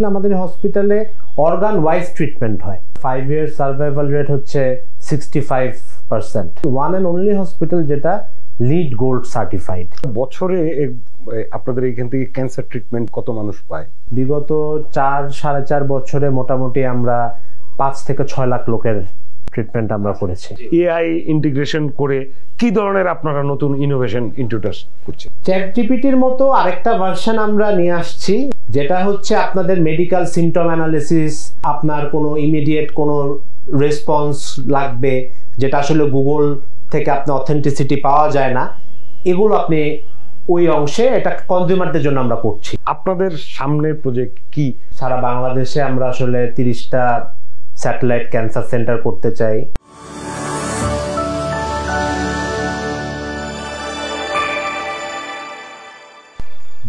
আমাদের হসপিটালে organ wise treatment হয়। 5 ইয়ার সার্ভাইভাল রেট হচ্ছে 65%। ওয়ান অ্যান্ড অনলি হসপিটাল যেটা লিড গোল্ড সার্টিফাইড। বছরে আপনাদের এখান থেকে ক্যান্সার ট্রিটমেন্ট কত মানুষ পায়? বিগত 4-4.5 বছরে মোটামুটি আমরা 5 থেকে 6 লাখ লোকের ট্রিটমেন্ট আমরা করেছি। এআই ইন্টিগ্রেশন করে কি ধরনের আপনারা নতুন ইনোভেশন ইন্ট্রোডিউস করছেন? চ্যাটজিপিটির মতো আরেকটা ভার্সন আমরা নিয়ে আসছি, যেটা হচ্ছে আপনাদের মেডিকেল সিমটম অ্যানালিসিস, আপনার কোনো ইমিডিয়েট কোনো রেসপন্স লাগবে যেটা আসলে গুগল থেকে আপনার অথেন্টিসিটি পাওয়া যায় না, এগুলো আপনি ওই অংশে এটা কনজিউমারদের জন্য আমরা করছি। আপনাদের সামনের প্রজেক্ট কি? সারা বাংলাদেশে আমরা আসলে 30টা স্যাটেলাইট ক্যান্সার সেন্টার করতে চাই।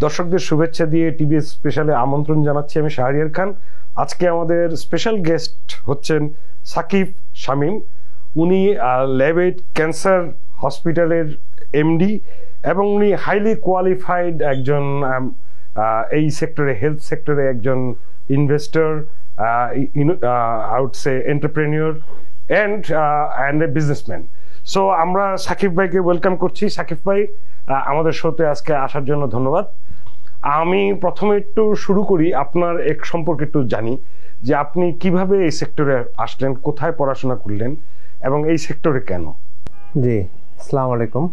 দর্শকদের শুভেচ্ছা দিয়ে টিভিএস স্পেশালে আমন্ত্রণ জানাচ্ছি আমি শাহরিয়ার খান। আজকে আমাদের স্পেশাল গেস্ট হচ্ছেন সাকিব শামীম। উনি ল্যাবেট ক্যান্সার হসপিটালের এমডি এবং উনি হাইলি কোয়ালিফাইড একজন এই সেক্টরে, হেলথ সেক্টরে একজন investor, I would say entrepreneur and a businessman. So আমরা সাকিব ভাইকে ওয়েলকাম করছি। সাকিব ভাই, আমাদের শোতে আজকে আসার জন্য ধন্যবাদ। আমি প্রথমে একটু শুরু করি, আপনার এক সম্পর্কে একটু জানি যে আপনি কিভাবে এই সেক্টরে আসলেন, কোথায় পড়াশোনা করলেন এবং এই সেক্টরে কেন? জি, আসসালামু আলাইকুম।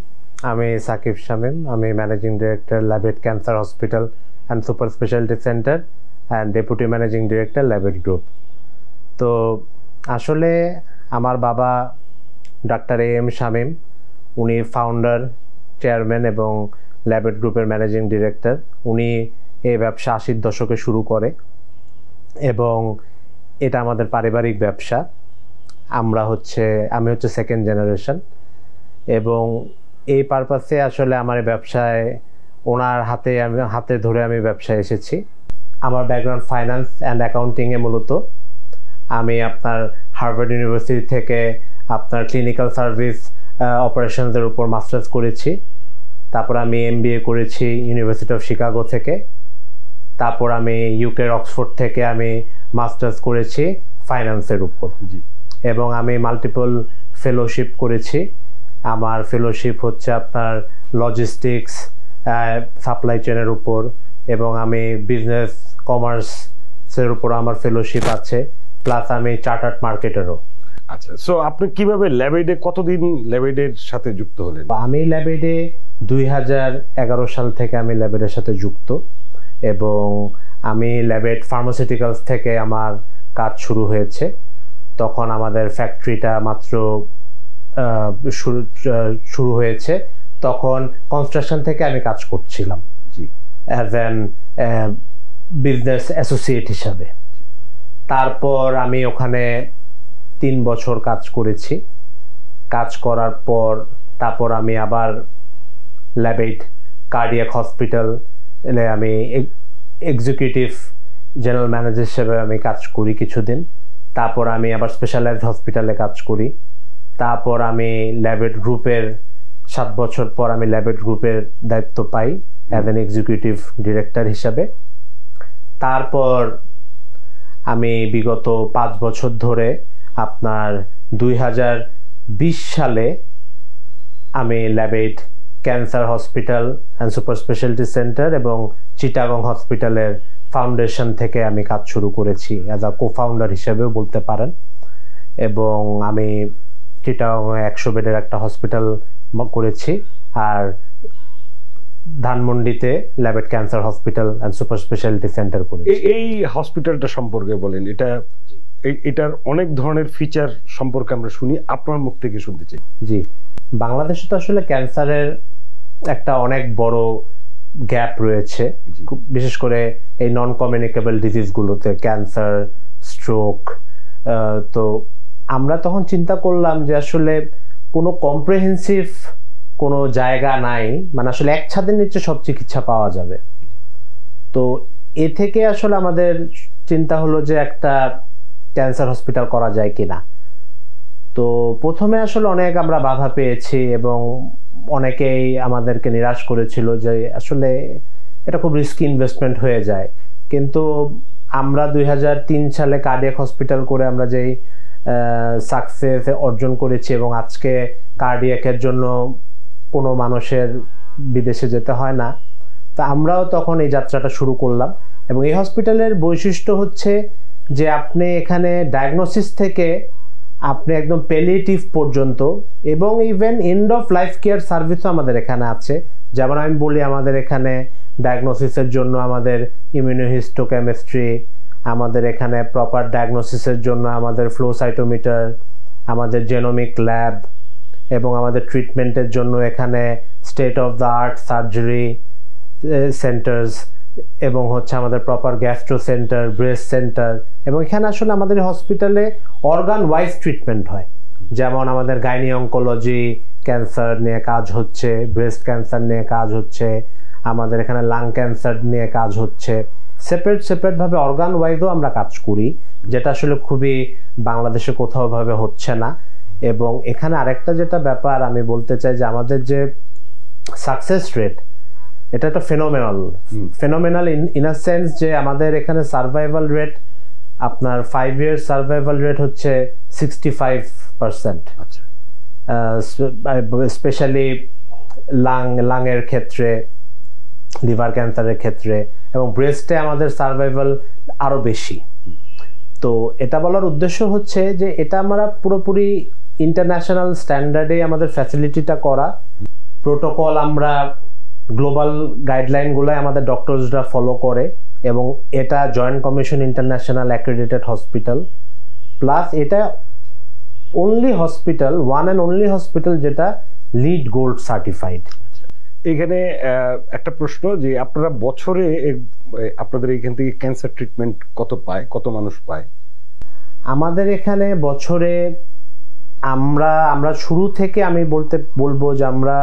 আমি সাকিব শামীম, আমি managing director ল্যাবেট cancer hospital and super speciality centre and deputy managing director ল্যাবেট group. তো আসলে আমার বাবা ডাক্তার AM শামীম, উনি ফাউন্ডার, চেয়ারম্যান এবং ল্যাবেট গ্রুপের ম্যানেজিং ডিরেক্টর। উনি এই ব্যবসা 80-র দশকে শুরু করে এবং এটা আমাদের পারিবারিক ব্যবসা। আমি হচ্ছে সেকেন্ড জেনারেশন এবং এই পারপাসে আসলে আমার ব্যবসায় ওনার হাতে ধরে আমি ব্যবসায় এসেছি। আমার ব্যাকগ্রাউন্ড ফাইন্যান্স অ্যান্ড অ্যাকাউন্টিংয়ে। মূলত আমি আপনার হার্ভার্ড ইউনিভার্সিটি থেকে আপনার ক্লিনিক্যাল সার্ভিস অপারেশনসের উপর মাস্টার্স করেছি। তারপর আমি MBA করেছি ইউনিভার্সিটি অফ শিকাগো থেকে। তারপর আমি ইউকের অক্সফোর্ড থেকে আমি মাস্টার্স করেছি ফাইন্যান্সের উপর এবং আমি মাল্টিপল ফেলোশিপ করেছি। আমার ফেলোশিপ হচ্ছে আপনার লজিস্টিক্স, সাপ্লাই চেনের উপর এবং আমি বিজনেস কমার্সের উপর আমার ফেলোশিপ আছে, প্লাস আমি চার্টার্ড মার্কেটারও। আচ্ছা, সো আপনি কিভাবে ল্যাবেডে, কতদিন ল্যাবেডের সাথে যুক্ত হলেন? আমি ল্যাবেডে 2011 সাল থেকে আমি ল্যাবেডের সাথে যুক্ত এবং আমি ল্যাবেড ফার্মাসিউটিক্যালস থেকে আমার কাজ শুরু হয়েছে। তখন আমাদের ফ্যাক্টরিটা মাত্র শুরু হয়েছে, তখন কনস্ট্রাকশন থেকে আমি কাজ করছিলাম অ্যাজ অ্যান বিজনেস অ্যাসোসিয়েট হিসাবে। তারপর আমি ওখানে 3 বছর কাজ করেছি। কাজ করার পর তারপর আমি আবার ল্যাবেট কার্ডিয়াক হসপিটালে আমি এক্সিকিউটিভ জেনারেল ম্যানেজার হিসেবে আমি কাজ করি কিছুদিন। তারপর আমি আবার স্পেশালাইজড হসপিটালে কাজ করি। তারপর আমি ল্যাবেট গ্রুপের 7 বছর পর আমি ল্যাবেট গ্রুপের দায়িত্ব পাই অ্যাজ অ্যান এক্সিকিউটিভ ডিরেক্টর হিসাবে। তারপর আমি বিগত 5 বছর ধরে আপনার 2020 সালে আমি Labaid cancer hospital and super speciality centre এবং চিটাগং হসপিটালের ফাউন্ডেশন থেকে আমি কাজ শুরু করেছি অ্যাজ আ কো-ফাউন্ডার হিসেবেও বলতে পারেন। এবং আমি চিটাগং 100 বেডের একটা হসপিটাল করেছি আর ধানমন্ডিতে Labaid cancer hospital and super speciality centre করেছি। এই হসপিটালটা সম্পর্কে বলেন, এটার অনেক ধরনের ফিচার সম্পর্কে আমরা শুনি, আপনার মুখ থেকে শুনতে চাই। জি, বাংলাদেশে তো আসলে ক্যান্সারের একটা অনেক বড় গ্যাপ রয়েছে, বিশেষ করে এই নন কমিউনিকেবল ডিজিজগুলোতে, ক্যান্সার, স্ট্রোক। তো আমরা তখন চিন্তা করলাম যে আসলে কোনো কম্প্রিহেন্সিভ কোনো জায়গা নাই, মানে আসলে এক ছাদের নিচে সব চিকিৎসা পাওয়া যাবে। তো এ থেকে আসলে আমাদের চিন্তা হলো যে একটা ক্যান্সার হসপিটাল করা যায় কিনা। তো প্রথমে আসলে অনেক আমরা বাধা পেয়েছি এবং অনেকেই আমাদেরকে নিরাশ করেছিল যে আসলে এটা খুব রিস্কি ইনভেস্টমেন্ট হয়ে যায়। কিন্তু আমরা 2003 সালে কার্ডিয়াক হসপিটাল করে আমরা যেই সাকসেস অর্জন করেছি এবং আজকে কার্ডিয়াকের জন্য কোনো মানুষের বিদেশে যেতে হয় না, তা আমরাও তখন এই যাত্রাটা শুরু করলাম। এবং এই হসপিটালের বৈশিষ্ট্য হচ্ছে যে আপনি এখানে ডায়াগনোসিস থেকে আপনি একদম প্যালিয়েটিভ পর্যন্ত এবং even end of life care সার্ভিসও আমাদের এখানে আছে। যেমন আমি বলি, আমাদের এখানে ডায়াগনোসিসের জন্য আমাদের ইমিউনোহিস্টোকেমিস্ট্রি, আমাদের এখানে প্রপার ডায়াগনোসিসের জন্য আমাদের ফ্লো সাইটোমিটার, আমাদের জেনোমিক ল্যাব, এবং আমাদের ট্রিটমেন্টের জন্য এখানে state of the art surgery centers, এবং হচ্ছে আমাদের proper gastro center, breast center. এবং এখানে আসলে আমাদের হসপিটালে অর্গান ওয়াইজ ট্রিটমেন্ট হয়। যেমন আমাদের গাইনি অঙ্কোলজি, ক্যান্সার নিয়ে কাজ হচ্ছে, ব্রেস্ট ক্যান্সার নিয়ে কাজ হচ্ছে, আমাদের এখানে লাং ক্যান্সার নিয়ে কাজ হচ্ছে। সেপারেটভাবে অর্গান ওয়াইজও আমরা কাজ করি, যেটা আসলে খুবই বাংলাদেশে কোথাও ভাবে হচ্ছে না। এবং এখানে আরেকটা যেটা ব্যাপার আমি বলতে চাই যে আমাদের যে সাকসেস রেট, এটা একটা ফেনোমেনাল ইন আ সেন্স যে আমাদের এখানে সার্ভাইভাল রেট, আপনার 5 years সার্ভাইভাল রেট হচ্ছে 65%। স্পেশালি লাংয়ের ক্ষেত্রে, লিভার ক্যান্সারের ক্ষেত্রে, এবং ব্রেস্টে আমাদের সার্ভাইভাল আরো বেশি। তো এটা বলার উদ্দেশ্য হচ্ছে যে এটা আমরা পুরোপুরি ইন্টারন্যাশনাল স্ট্যান্ডার্ডে আমাদের ফ্যাসিলিটিটা করা। প্রোটোকল আমরা গ্লোবাল গাইডলাইনগুলো আমাদের ডক্টরসরা ফলো করে, এবং এটা joint commission international accredited hospital, plus এটা only hospital, one and only hospital যেটা লিড গোল্ড সার্টিফাইড। এখানে একটা প্রশ্ন, যে আপনারা বছরে আপনাদের এখান থেকে ক্যান্সার ট্রিটমেন্ট কত মানুষ পায়? আমাদের এখানে বছরে আমরা শুরু থেকে আমি বলবো যে আমরা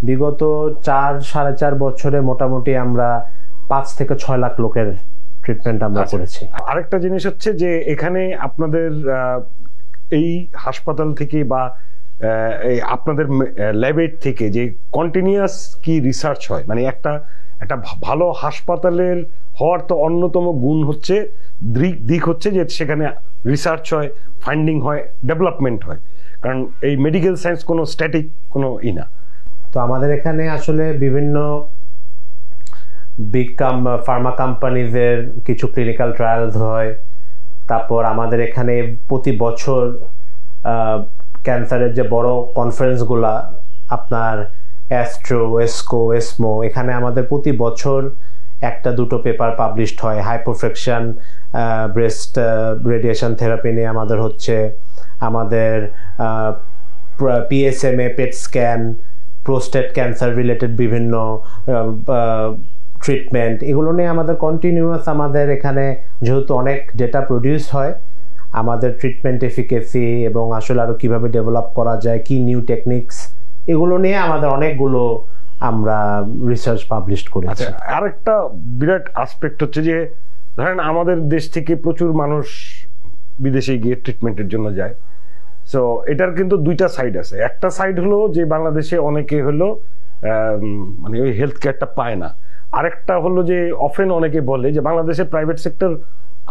বিগত 4-4.5 বছরে মোটামুটি আমরা 5 থেকে 6 লাখ লোকের ট্রিটমেন্ট আমরা করেছি। আরেকটা জিনিস হচ্ছে যে এখানে আপনাদের এই হাসপাতাল থেকে বা আপনাদের ল্যাবের থেকে যে কন্টিনিউয়াস কি রিসার্চ হয়, মানে একটা ভালো হাসপাতালের হওয়ার তো অন্যতম গুণ হচ্ছে, দিক হচ্ছে যে সেখানে রিসার্চ হয়, ফাইন্ডিং হয়, ডেভেলপমেন্ট হয়। কারণ এই মেডিকেল সায়েন্স কোনো স্ট্যাটিক কোনো না। তো আমাদের এখানে আসলে বিভিন্ন বিগ ফার্মা কোম্পানিজের কিছু ক্লিনিক্যাল ট্রায়ালস হয়। তারপর আমাদের এখানে প্রতি বছর ক্যান্সারের যে বড় কনফারেন্সগুলা, আপনার অ্যাস্ট্রো, এসকো, এসমো, এখানে আমাদের প্রতি বছর 1-2 পেপার পাবলিশড হয়। হাইপোফ্রেকশন ব্রেস্ট রেডিয়েশন থেরাপি নিয়ে আমাদের হচ্ছে, আমাদের PSMA, PET scan, prostate cancer related বিভিন্ন ট্রিটমেন্ট, এগুলো নিয়ে আমাদের কন্টিনিউয়াস আমাদের এখানে যেহেতু অনেক ডেটা প্রডিউস হয়, আমাদের ট্রিটমেন্ট এফিকেসি এবং আসলে আরো কিভাবে ডেভেলপ করা যায়, কি নিউ টেকনিক্স, এগুলো নিয়ে আমাদের অনেকগুলো আমরা রিসার্চ পাবলিশ করেছি। আরেকটা বিরাট আসপেক্ট হচ্ছে যে ধরেন আমাদের দেশ থেকে প্রচুর মানুষ বিদেশে গিয়ে ট্রিটমেন্টের জন্য যায়। সো এটার কিন্তু দুইটা সাইড আছে। একটা সাইড হলো যে বাংলাদেশে অনেকে হলো মানে ওই হেলথ কেয়ারটা পায় না। আরেকটা হলো যে অফেন অনেকে বলে যে বাংলাদেশে প্রাইভেট সেক্টর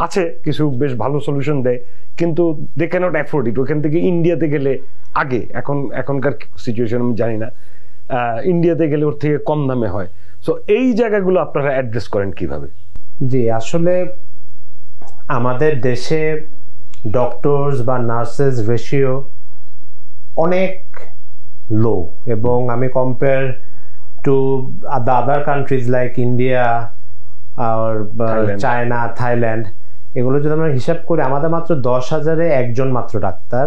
আছে, কিছু বেশ ভালো সলিউশন দেয়, কিন্তু দে ক্যানট অ্যাফোর্ড ইট। ওখান থেকে ইন্ডিয়াতে গেলে আগে, এখনকার সিচুয়েশন আমি জানি না, ইন্ডিয়াতে গেলে ওর থেকে কম দামে হয়। সো এই জায়গাগুলো আপনারা অ্যাড্রেস করেন কিভাবে? জি, আসলে আমাদের দেশে ডক্টরস বা নার্সেস রেশিও অনেক লো, এবং আমি compare to the other countries like India আর চায়না, থাইল্যান্ড, এগুলো যদি আমরা হিসাব করি, আমাদের মাত্র 10,000-এ একজন মাত্র ডাক্তার,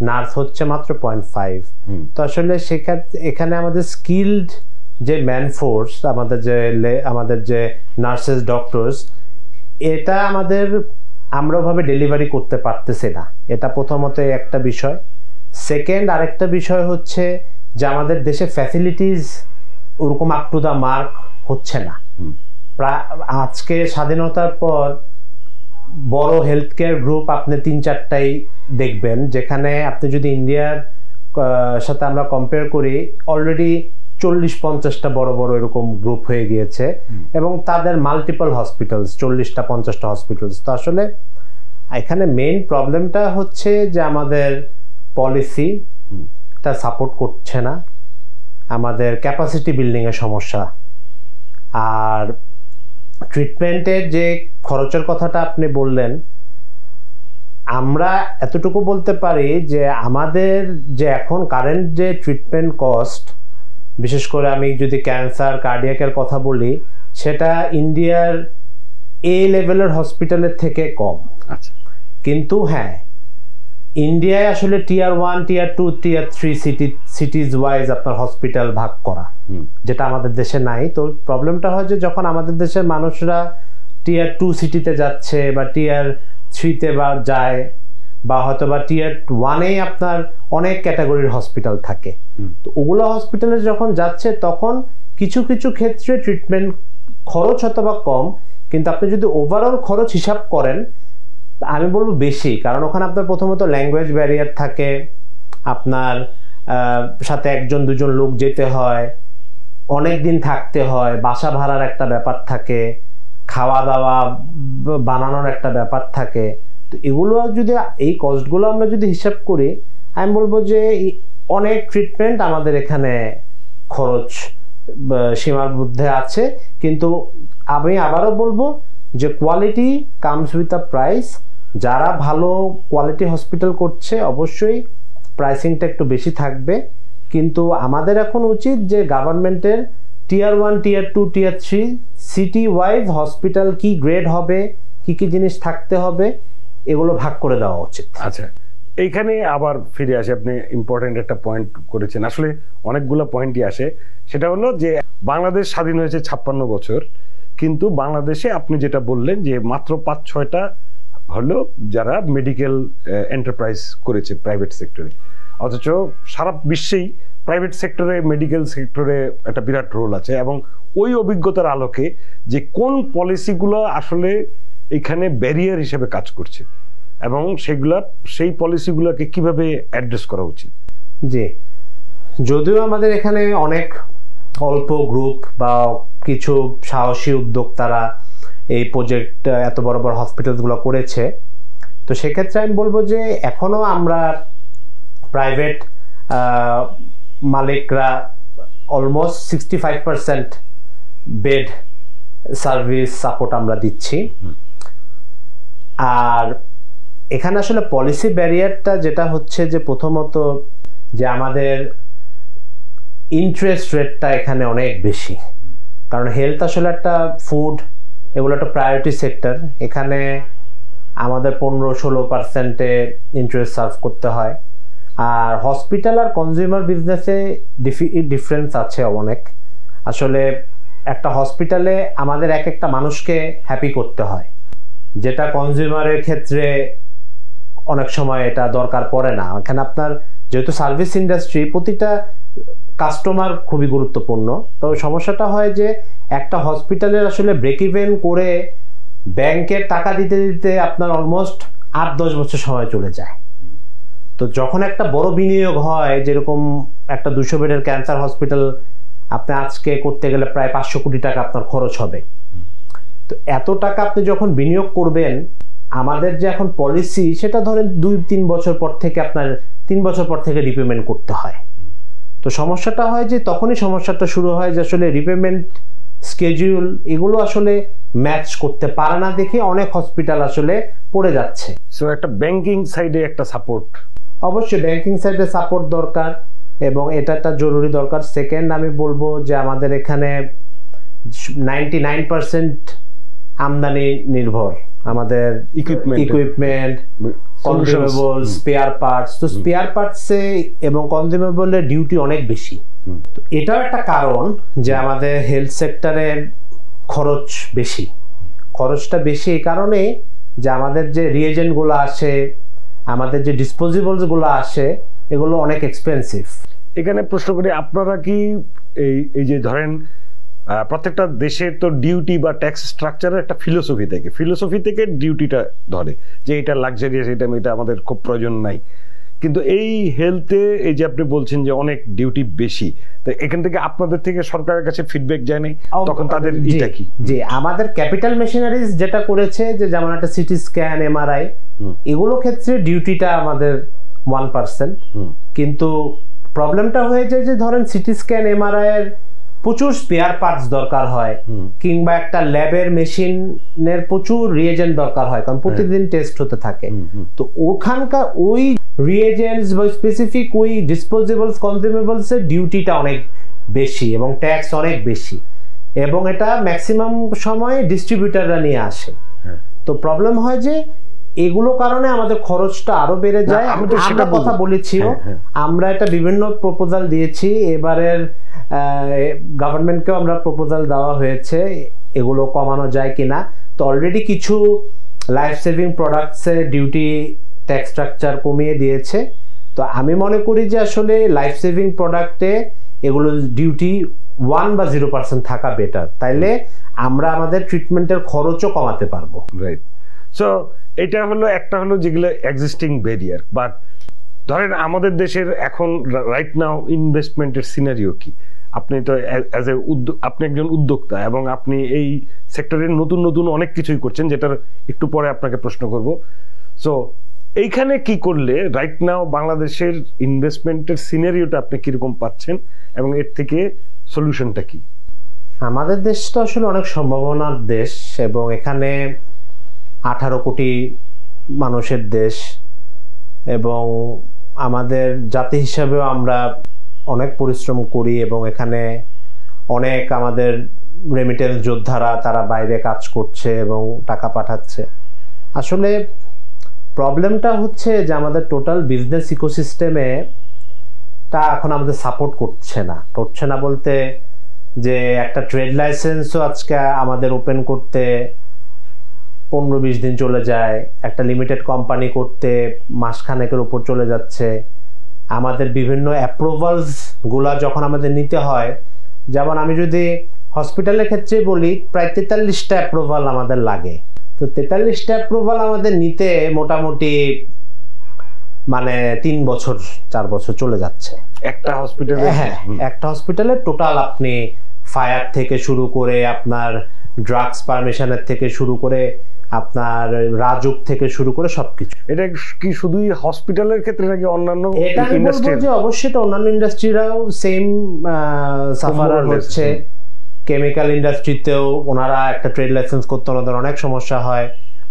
নার্স হচ্ছে মাত্র 0.5। তো আসলে সেক্ষেত্রে এখানে আমাদের স্কিলড যে ম্যান ফোর্স, আমাদের যে নার্সেস, ডক্টরস, এটা আমরা ওভাবে ডেলিভারি করতে পারতেছি না। এটা প্রথমত একটা বিষয়। সেকেন্ড, আরেকটা বিষয় হচ্ছে যে আমাদের দেশে ফ্যাসিলিটিস ওরকম আপ টু দা মার্ক হচ্ছে না। আজকে স্বাধীনতার পর বড় হেলথ কেয়ার গ্রুপ আপনি 3-4টাই দেখবেন, যেখানে আপনি যদি ইন্ডিয়ার সাথে আমরা কম্পেয়ার করি, অলরেডি 40-50টা বড় বড় এরকম গ্রুপ হয়ে গিয়েছে এবং তাদের মাল্টিপল হসপিটালস, 40টা-50টা হসপিটালস। তো আসলে এখানে মেইন প্রবলেমটা হচ্ছে যে আমাদের পলিসিটা সাপোর্ট করছে না, আমাদের ক্যাপাসিটি বিল্ডিং এর সমস্যা, আর ট্রিটমেন্টের যে খরচের কথাটা আপনি বললেন, আমরা এতটুকু বলতে পারি যে আমাদের যে এখন কারেন্ট যে ট্রিটমেন্ট কস্ট, বিশেষ করে আমি যদি ক্যান্সার কার্ডিয়াকের কথা বলি, সেটা ইন্ডিয়ার এ লেভেলের হসপিটালের থেকে কম। আচ্ছা, কিন্তু হ্যাঁ, ইন্ডিয়ায় আসলে টিয়ার 1, টিয়ার 2, টিয়ার 3 সিটিজ ওয়াইজ আপনার হসপিটাল ভাগ করা, যেটা আমাদের দেশে নাই। তো প্রবলেমটা হয় যে যখন আমাদের দেশের মানুষরা টিয়ার 2 সিটিতে যাচ্ছে বা টিয়ার 3-তে বা যায়, বা হয়তো বা টিয়ার 1-এ আপনার অনেক ক্যাটাগরির হসপিটাল থাকে, তো ওগুলো হসপিটালে যখন যাচ্ছে তখন কিছু কিছু ক্ষেত্রে ট্রিটমেন্ট খরচ হয়তো বা কম, কিন্তু আপনি যদি ওভারঅল খরচ হিসাব করেন আমি বলবো বেশি। কারণ ওখানে আপনার প্রথমত ল্যাঙ্গুয়েজ ব্যারিয়ার থাকে, আপনার সাথে 1-2 লোক যেতে হয়, অনেক দিন থাকতে হয়, বাসা ভাড়ার একটা ব্যাপার থাকে, খাওয়া দাওয়া বানানোর একটা ব্যাপার থাকে। তো এগুলো যদি, এই কস্টগুলো আমরা যদি হিসাব করি, আমি বলবো যে অনেক ট্রিটমেন্ট আমাদের এখানে খরচ সীমার মধ্যে আছে। কিন্তু আমি আবারও বলবো যে quality comes with a price. যারা ভালো কোয়ালিটি হসপিটাল করছে অবশ্যই প্রাইসিংটা একটু বেশি থাকবে, কিন্তু আমাদের এখন উচিত যে গভর্নমেন্টের টিয়ার 1, টিয়ার 2, টিয়ার 3 সিটি ওয়াইজ হসপিটাল কি গ্রেড হবে, কি কি জিনিস থাকতে হবে, এগুলো ভাগ করে দেওয়া উচিত। আচ্ছা, এইখানে আবার ফিরে আসে, আপনি ইম্পর্টেন্ট একটা পয়েন্ট করেছেন, আসলে অনেকগুলো পয়েন্টই আসে। সেটা হলো যে বাংলাদেশ স্বাধীন হয়েছে 56 বছর, কিন্তু বাংলাদেশে আপনি যেটা বললেন যে মাত্র 5-6টা হলো যারা মেডিকেল এন্টারপ্রাইজ করেছে প্রাইভেট সেক্টরে, অথচ সারা বিশ্বেই প্রাইভেট সেক্টরে, মেডিকেল সেক্টরে একটা বিরাট রোল আছে। এবং ওই অভিজ্ঞতার আলোকে যে কোন পলিসিগুলো আসলে এখানে ব্যারিয়ার হিসেবে কাজ করছে এবং সেই পলিসিগুলোকে কিভাবে অ্যাড্রেস করা উচিত। জি, যদিও আমাদের এখানে অনেক অল্প গ্রুপ বা কিছু সাহসী উদ্যোক্তারা এই প্রজেক্ট এত বড় বড় হসপিটালগুলো করেছে, তো সেক্ষেত্রে আমি বলবো যে এখনো আমরা প্রাইভেট মালিকরা অলমোস্ট 65% বেড সার্ভিস সাপোর্ট আমরা দিচ্ছি। আর এখানে আসলে পলিসি ব্যারিয়ারটা যেটা হচ্ছে যে প্রথমত যে আমাদের ইন্টারেস্ট রেটটা এখানে অনেক বেশি, কারণ হেলথ আসলে একটা ফুড, এগুলো একটা প্রায়োরিটি সেক্টর। এখানে আমাদের 15-16% ইন্টারেস্ট সার্ভ করতে হয়। আর হসপিটাল আর কনজিউমার বিজনেসে ডিফারেন্স আছে অনেক। আসলে একটা হসপিটালে আমাদের এক একটা মানুষকে হ্যাপি করতে হয়, যেটা কনজিউমারের ক্ষেত্রে অনেক সময় এটা দরকার পড়ে না। এখানে আপনার যেহেতু সার্ভিস ইন্ডাস্ট্রি, প্রতিটা কাস্টমার খুবই গুরুত্বপূর্ণ। তো সমস্যাটা হয় যে একটা হসপিটালের আসলে ব্রেক ইভেন করে ব্যাংকের টাকা দিতে দিতে আপনার অলমোস্ট 8-10 বছর সময় চলে যায়। তো যখন একটা বড় বিনিয়োগ হয়, যেরকম একটা 200 বেডের ক্যান্সার হসপিটাল আপনি আজকে করতে গেলে প্রায় 500 কোটি টাকা আপনার খরচ হবে। তো এত টাকা আপনি যখন বিনিয়োগ করবেন, আমাদের যে এখন পলিসি সেটা ধরেন 2-3 বছর পর থেকে আপনার 3 বছর পর থেকে রিপেমেন্ট করতে হয়। তো সমস্যাটা হয় যে তখনই সমস্যাটা শুরু হয় যে আসলে রিপেমেন্ট স্কেডিউল এগুলো আসলে ম্যাচ করতে পারে না দেখে অনেক হসপিটাল আসলে পড়ে যাচ্ছে। সো একটা ব্যাংকিং সাইডে একটা সাপোর্ট, অবশ্যই ব্যাংকিং সাইডে সাপোর্ট দরকার এবং এটা একটা জরুরি দরকার। সেকেন্ড আমি বলবো যে আমাদের এখানে 99% আমদানি নির্ভর, আমাদের ইকুইপমেন্ট, কনজিউমেবল, স্পেয়ার পার্টস। তো স্পেয়ার পার্টসে এবং কনজিউমেবলের ডিউটি অনেক বেশি। তো এটাও একটা কারণ যে আমাদের হেলথ সেক্টরের খরচ বেশি। খরচটা বেশি এই কারণে যে আমাদের যে রিএজেন্টগুলো আসে, আমাদের যে ডিসপোজেবলসগুলো আসে, এগুলো অনেক এক্সপেন্সিভ। এখানে প্রশ্ন করি, আপনারা কি এই যে ধরেন প্রত্যেকটা দেশের তো ডিউটি বা ট্যাক্স স্ট্রাকচারের একটা ফিলোসফি থেকে ডিউটিটা ধরে যে এটা লাক্সারিয়াস, এটা আমাদের খুব প্রয়োজন নাই, কিন্তু এই হেলথে এই যে আপনি বলছেন যে অনেক ডিউটি বেশি, তো এখান থেকে আপনাদের থেকে সরকারের কাছে ফিডব্যাক যায় নাই, তখন তাদের এটা কি? জি, আমাদের ক্যাপিটাল মেশিনারিজ যেটা করেছে যে যেমন একটা সিটি স্ক্যান, এমআরআই, এগুলো ক্ষেত্রে ডিউটিটা আমাদের 1%, কিন্তু প্রবলেমটা হয়ে যায় যে ধরেন সিটি স্ক্যান, এমআরআই এর প্রচুর স্পেয়ার পার্টস দরকার হয়, কিংবা একটা ল্যাবের মেশিনের প্রচুর রিয়েজেন্ট দরকার হয়, কারণ প্রতিদিন টেস্ট হতে থাকে। তো ওখানকার ওই রিয়েজেন্টস বা স্পেসিফিক ওই ডিসপোজেবলস, কনজিউমেবলস এর ডিউটিটা অনেক বেশি এবং ট্যাক্স অনেক বেশি, এবং এটা ম্যাক্সিমাম সময় ডিস্ট্রিবিউটাররা নিয়ে আসে। তো প্রবলেম হয় যে এগুলো কারণে আমাদের খরচটা আরো বেড়ে যায়। আমরা কথা বলেছিও, আমরা এটা বিভিন্ন প্রপোজাল দিয়েছি, এবারের গভর্নমেন্টকেও আমরা প্রপোজাল দেওয়া হয়েছে এগুলো কমানো যায় কিনা। তো অলরেডি কিছু লাইফ সেভিং প্রোডাক্টসের ডিউটি ট্যাক্স স্ট্রাকচার কমিয়ে দিয়েছে। তো আমি মনে করি যে আসলে লাইফ সেভিং প্রোডাক্টে এগুলো ডিউটি 1 বা 0% থাকা বেটার, তাইলে আমরা আমাদের ট্রিটমেন্টের খরচও কমাতে পারবো। রাইট। সো এটা হলো একটা হলো যেগুলো এক্সিস্টিং ব্যারিয়ার, বাট ধরেন আমাদের দেশের এখন রাইট নাও ইনভেস্টমেন্টের সিনারিও কি? আপনি তো অ্যাজ এ আপনি একজন উদ্যোক্তা এবং আপনি এই সেক্টরের নতুন নতুন অনেক কিছুই করছেন, যেটার একটু পরে আপনাকে প্রশ্ন করব। সো এইখানে কি করলে রাইট নাও বাংলাদেশের ইনভেস্টমেন্টের সিনারিওটা আপনি কিরকম পাচ্ছেন এবং এর থেকে সলিউশনটা কি? আমাদের দেশ তো আসলে অনেক সম্ভাবনার দেশ, এবং এখানে 18 কোটি মানুষের দেশ, এবং আমাদের জাতি হিসাবেও আমরা অনেক পরিশ্রম করি, এবং এখানে অনেক আমাদের রেমিটেন্স যোদ্ধারা তারা বাইরে কাজ করছে এবং টাকা পাঠাচ্ছে। আসলে প্রবলেমটা হচ্ছে যে আমাদের টোটাল বিজনেস ইকোসিস্টেমে তা এখন আমাদের সাপোর্ট করছে না বলতে যে একটা ট্রেড লাইসেন্সও আজকে আমাদের ওপেন করতে 15-20 দিন চলে যায়, একটা লিমিটেড কোম্পানি করতে মাসখানেকের উপর চলে যাচ্ছে। আমাদের বিভিন্ন অ্যাপ্রুভালস গুলা যখন আমাদের নিতে হয়, যেমন আমি যদি হসপিটালের ক্ষেত্রে বলি, প্রায় 43টা অ্যাপ্রুভাল আমাদের লাগে। তো 43টা অ্যাপ্রুভাল আমাদের নিতে মোটামুটি মানে 3-4 বছর চলে যাচ্ছে একটা হসপিটালে। হ্যাঁ, একটা হসপিটালে টোটাল আপনি ফায়ার থেকে শুরু করে আপনার ড্রাগস পারমিশনের থেকে শুরু করে আপনার রাজুক থেকে শুরু করে সবকিছু। এটা কি শুধুই হসপিটালের ক্ষেত্রে নাকি অন্যান্য ইন্ডাস্ট্রি? অবশ্যই এটা অন্যান্য ইন্ডাস্ট্রিরাও সেম সাফারার হচ্ছে। কেমিক্যাল ইন্ডাস্ট্রিতেও ওনারা একটা ট্রেড লাইসেন্স করতে ওনাদের অনেক সমস্যা হয়,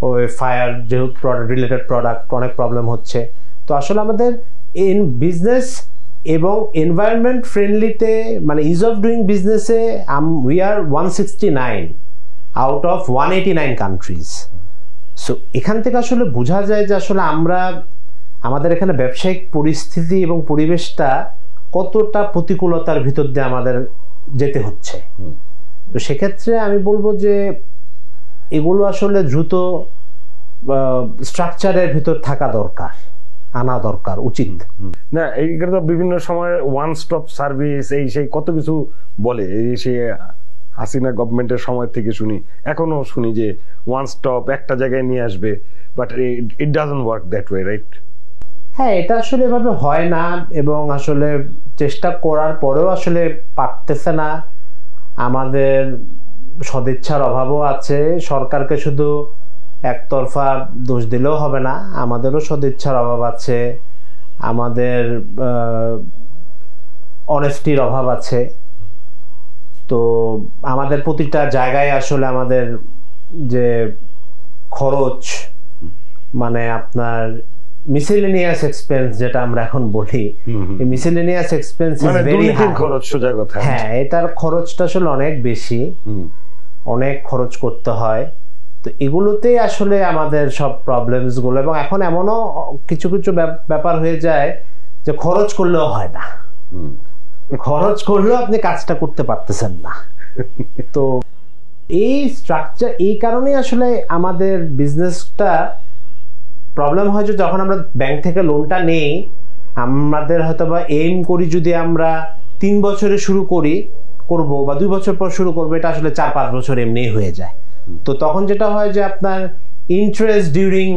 ওই ফায়ার যেহেতু প্রোডাক্ট রিলেটেড প্রোডাক্ট অনেক প্রবলেম হচ্ছে। তো আসলে আমাদের ইন বিজনেস এবং এনভায়রনমেন্ট ফ্রেন্ডলিতে মানে ইজ অফ ডুইং বিজনেসে we are 169 out of 189 countries. So এখান থেকে আসলে বোঝা যায় যে আসলে আমাদের এখানে ব্যবসায়িক পরিস্থিতি এবং পরিবেশটা কতটা প্রতিকূলতার ভিতর দিয়ে আমাদের যেতে হচ্ছে। তো সেক্ষেত্রে আমি বলবো যে এগুলো আসলে দ্রুত স্ট্রাকচারের ভিতর থাকা দরকার, আনা দরকার, উচিত না। এইগুলো তো বিভিন্ন সময় ওয়ান স্টপ সার্ভিস এই সেই কত কিছু বলে, এই সেই হাসিনা গভর্নমেন্টের সময় থেকে শুনি, এখনো শুনি যে ওয়ান স্টপ একটা জায়গায় নিয়ে আসবে, but it doesn't work that way, right? হ্যাঁ, এটা আসলে এভাবে হয় না, এবং আসলে চেষ্টা করার পরেও আসলে পারতেছে না। আমাদের সদিচ্ছার অভাবও আছে। সরকারকে শুধু একতরফা দোষ দিলেও হবে না, আমাদেরও সদিচ্ছার অভাব আছে, আমাদের অনেস্টির অভাব আছে। তো আমাদের প্রতিটা জায়গায় আসলে আমাদের যে খরচ মানে আপনার মিসেলেনিয়াস এক্সপেন্স যেটা আমরা এখন বলি, এই miscellaneous expense is very high. খরচ সোজা কথা। হ্যাঁ, এটার খরচটা আসলে অনেক বেশি, অনেক খরচ করতে হয়। তো এগুলোতেই আসলে আমাদের সব প্রবলেমস গুলো, এবং এখন এমনও কিছু কিছু ব্যাপার হয়ে যায় যে খরচ করলেও হয় না, খরচ করলেও আপনি কাজটা করতে পারতেছেন না। তো এই স্ট্রাকচার, এই কারণেই আসলে আমাদের বিজনেসটা প্রবলেম হয় যে যখন আমরা ব্যাংক থেকে লোনটা নেই, আমাদের হয়তো বা এইম করি যদি আমরা 3 বছরে শুরু করব বা 2 বছর পর শুরু করবো, এটা আসলে 4-5 বছর এমনি হয়ে যায়। তো তখন যেটা হয় যে আপনার ইন্টারেস্ট ডিউরিং